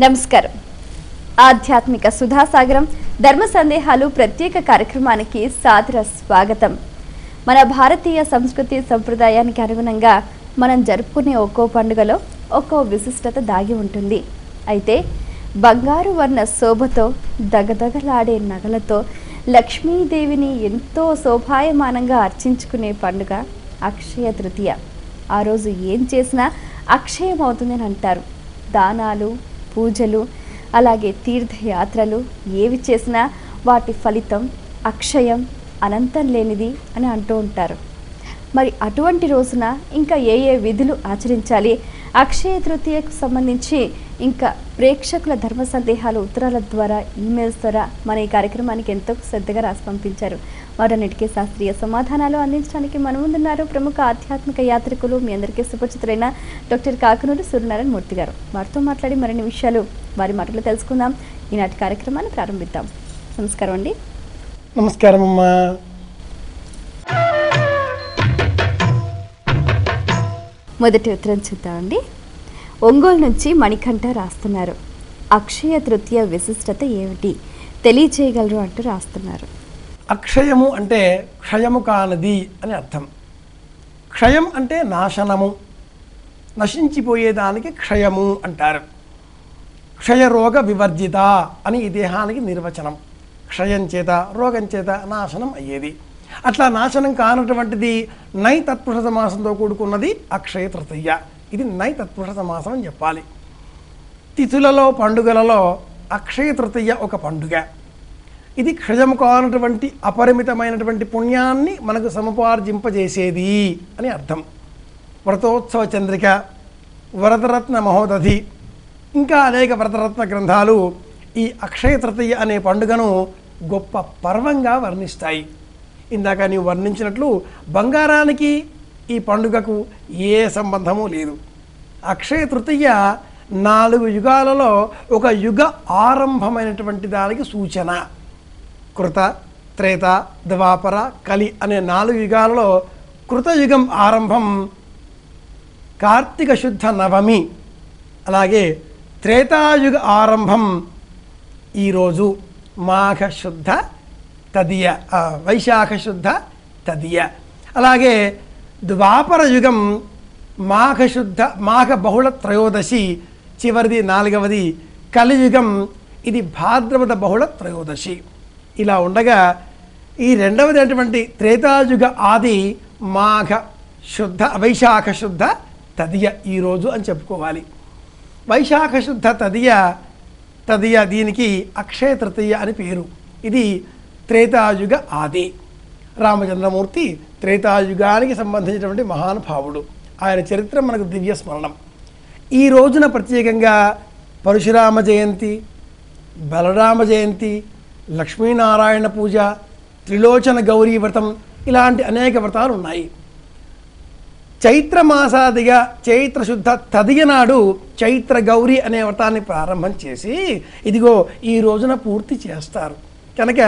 నమస్కారం. ఆధ్యాత్మిక సుధాసాగరం ధర్మ సందేహాలు ప్రత్యేక కార్యక్రమానికి సాదర స్వాగతం. మన భారతీయ సంస్కృతి సంప్రదాయానికి అనుగుణంగా మనం జరుపుకునే ఒక్కో పండుగలో ఒక్కో విశిష్టత దాగి ఉంటుంది. అయితే బంగారు వర్ణ శోభతో దగదగలాడే నగలతో లక్ష్మీదేవిని ఎంతో శోభాయమానంగా అర్చించుకునే పండుగ అక్షయ తృతీయ. ఆ రోజు ఏం చేసినా అక్షయం అవుతుందని అంటారు. దానాలు, పూజలు, అలాగే తీర్థయాత్రలు ఏవి చేసినా వాటి ఫలితం అక్షయం, అనంతం లేనిది అని అంటూ ఉంటారు. మరి అటువంటి రోజున ఇంకా ఏ విధులు ఆచరించాలి? అక్షయ తృతీయకు సంబంధించి ఇంకా ప్రేక్షకుల ధర్మ సందేహాలు ఉత్తరాల ద్వారా, ఈమెయిల్స్ ద్వారా మన ఈ కార్యక్రమానికి ఎంతో శ్రద్ధగా రాసి పంపించారు. వారన్నిటికీ శాస్త్రీయ సమాధానాలు అందించడానికి మన ముందున్నారు ప్రముఖ ఆధ్యాత్మిక యాత్రికులు, మీ అందరికీ సుపరిచితులైన డాక్టర్ కాకనూరి సూర్యనారాయణ మూర్తి గారు. వారితో మాట్లాడి మరిన్ని విషయాలు వారి మాటలు తెలుసుకుందాం. ఈనాటి కార్యక్రమాన్ని ప్రారంభిద్దాం. నమస్కారం అండి. నమస్కారం అమ్మా. మొదటి ఉత్తరం చూద్దామండి. ఒంగోలు నుంచి మణికంఠ రాస్తున్నారు. అక్షయ తృతీయ విశిష్టత ఏమిటి తెలియచేయగలరు అంటూ రాస్తున్నారు. అక్షయము అంటే క్షయము కానిది అని అర్థం. క్షయం అంటే నాశనము, నశించిపోయేదానికి క్షయము అంటారు. క్షయరోగ వివర్జిత అని ఈ దేహానికి నిర్వచనం. క్షయం చేత, రోగం చేత నాశనం అయ్యేది. అట్లా నాశనం కానటువంటిది నై తత్పురుష సమాసంతో కూడుకున్నది అక్షయ తృతీయ. ఇది నై తత్పురుష సమాసం అని చెప్పాలి. తిథులలో, పండుగలలో అక్షయ తృతీయ ఒక పండుగ. ఇది క్షయము కానటువంటి అపరిమితమైనటువంటి పుణ్యాన్ని మనకు సముపార్జింపజేసేది అని అర్థం. వ్రతోత్సవ చంద్రిక, వరదరత్న మహోదధి, ఇంకా అనేక వ్రతరత్న గ్రంథాలు ఈ అక్షయ తృతీయ అనే పండుగను గొప్ప పర్వంగా వర్ణిస్తాయి. ఇందాక నీవు వర్ణించినట్లు బంగారానికి ఈ పండుగకు ఏ సంబంధము లేదు. అక్షయ తృతీయ 4 యుగాలలో ఒక యుగ ఆరంభమైనటువంటి దానికి సూచన. కృత, త్రేత, ద్వాపర, కలి అనే 4 యుగాలలో కృతయుగం ఆరంభం కార్తీక శుద్ధ నవమి. అలాగే త్రేతాయుగ ఆరంభం ఈరోజు మాఘ శుద్ధ తదియ, వైశాఖ శుద్ధ తదియ. అలాగే ద్వాపర యుగం మాఘ బహుళ త్రయోదశి, చివరిది 4వది కలియుగం, ఇది భాద్రపద బహుళ త్రయోదశి. ఇలా ఉండగా ఈ రెండవది అటువంటి త్రేతాయుగ ఆది మాఘ శుద్ధ వైశాఖ శుద్ధ తదియ ఈరోజు అని చెప్పుకోవాలి. వైశాఖ శుద్ధ తదియ దీనికి అక్షయ తృతీయ అని పేరు. ఇది త్రేతాయుగ ఆది. రామచంద్రమూర్తి త్రేతాయుగానికి సంబంధించినటువంటి మహానుభావుడు. ఆయన చరిత్ర మనకు దివ్య స్మరణం. ఈ రోజున ప్రత్యేకంగా పరశురామ జయంతి, బలరామ జయంతి, లక్ష్మీనారాయణ పూజ, త్రిలోచన గౌరీ వ్రతం, ఇలాంటి అనేక వ్రతాలు ఉన్నాయి. చైత్రమాసాదిగా చైత్రశుద్ధ తదియ నాడు చైత్ర గౌరీ అనే వ్రతాన్ని ప్రారంభం చేసి ఇదిగో ఈ రోజున పూర్తి చేస్తారు. కనుక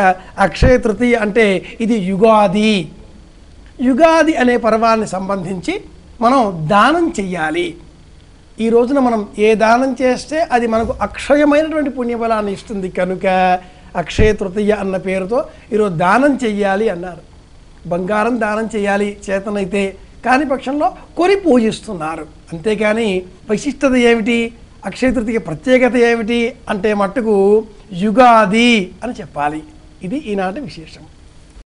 అక్షయ తృతీయ అంటే ఇది యుగాది. యుగాది అనే పర్వాన్ని సంబంధించి మనం దానం చెయ్యాలి. ఈ రోజున మనం ఏ దానం చేస్తే అది మనకు అక్షయమైనటువంటి పుణ్యఫలాన్ని ఇస్తుంది. కనుక అక్షయ తృతీయ అన్న పేరుతో ఈరోజు దానం చెయ్యాలి అన్నారు. బంగారం దానం చేయాలి చేతనైతే, కాని పక్షంలో కొని పూజిస్తున్నారు. అంతేకాని విశిష్టత ఏమిటి, అక్షయ తృతీయ ప్రత్యేకత ఏమిటి అంటే మట్టుకు యుగాది అని చెప్పాలి. ఇది ఈనాటి విశేషం.